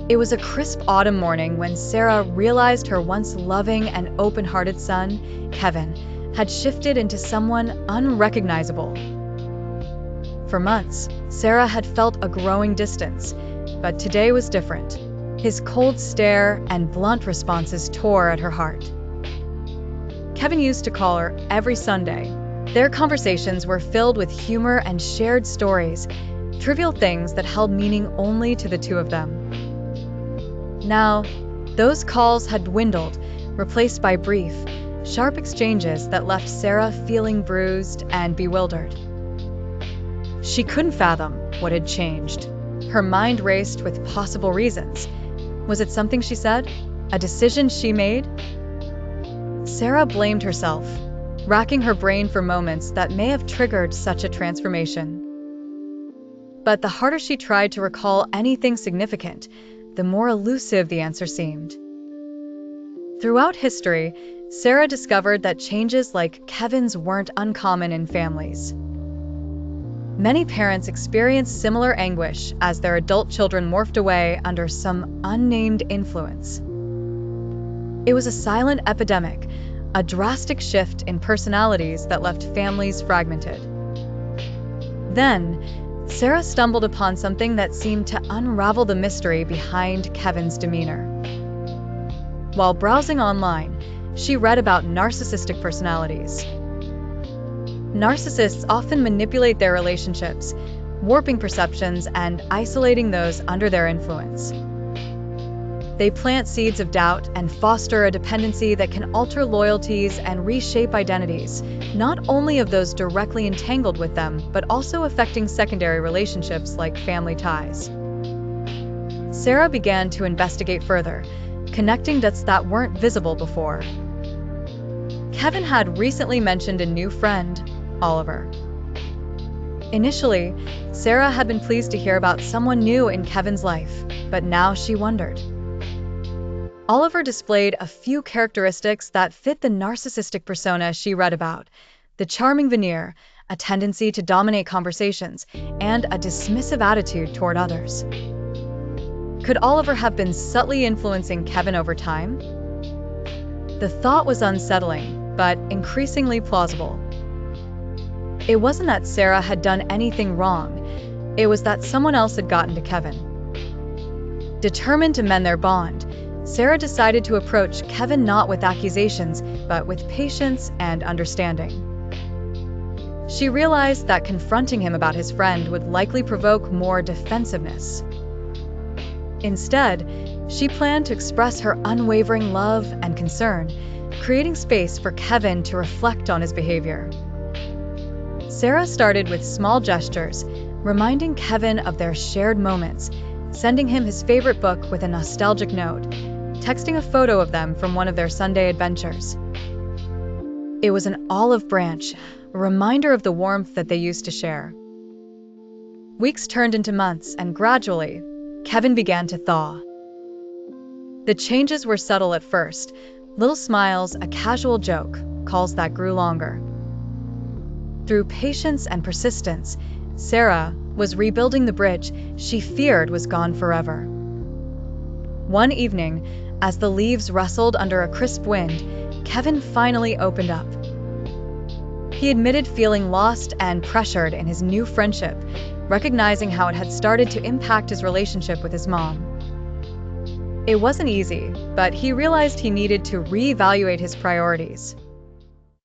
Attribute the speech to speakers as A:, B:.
A: It was a crisp autumn morning when Sarah realized her once loving and open-hearted son, Kevin, had shifted into someone unrecognizable. For months, Sarah had felt a growing distance, but today was different. His cold stare and blunt responses tore at her heart. Kevin used to call her every Sunday. Their conversations were filled with humor and shared stories, trivial things that held meaning only to the two of them. Now, those calls had dwindled, replaced by brief, sharp exchanges that left Sarah feeling bruised and bewildered. She couldn't fathom what had changed. Her mind raced with possible reasons. Was it something she said? A decision she made? Sarah blamed herself, racking her brain for moments that may have triggered such a transformation. But the harder she tried to recall anything significant, the more elusive the answer seemed. Throughout history, Sarah discovered that changes like Kevin's weren't uncommon in families. Many parents experienced similar anguish as their adult children morphed away under some unnamed influence. It was a silent epidemic, a drastic shift in personalities that left families fragmented. Then, Sarah stumbled upon something that seemed to unravel the mystery behind Kevin's demeanor. While browsing online, she read about narcissistic personalities. Narcissists often manipulate their relationships, warping perceptions and isolating those under their influence. They plant seeds of doubt and foster a dependency that can alter loyalties and reshape identities, not only of those directly entangled with them, but also affecting secondary relationships like family ties. Sarah began to investigate further, connecting dots that weren't visible before. Kevin had recently mentioned a new friend, Oliver. Initially, Sarah had been pleased to hear about someone new in Kevin's life, but now she wondered. Oliver displayed a few characteristics that fit the narcissistic persona she read about: the charming veneer, a tendency to dominate conversations, and a dismissive attitude toward others. Could Oliver have been subtly influencing Kevin over time? The thought was unsettling, but increasingly plausible. It wasn't that Sarah had done anything wrong, it was that someone else had gotten to Kevin. Determined to mend their bond, Sarah decided to approach Kevin not with accusations, but with patience and understanding. She realized that confronting him about his friend would likely provoke more defensiveness. Instead, she planned to express her unwavering love and concern, creating space for Kevin to reflect on his behavior. Sarah started with small gestures, reminding Kevin of their shared moments, sending him his favorite book with a nostalgic note, texting a photo of them from one of their Sunday adventures. It was an olive branch, a reminder of the warmth that they used to share. Weeks turned into months, and gradually, Kevin began to thaw. The changes were subtle at first: little smiles, a casual joke, calls that grew longer. Through patience and persistence, Sarah was rebuilding the bridge she feared was gone forever. One evening, as the leaves rustled under a crisp wind, Kevin finally opened up. He admitted feeling lost and pressured in his new friendship, recognizing how it had started to impact his relationship with his mom. It wasn't easy, but he realized he needed to reevaluate his priorities.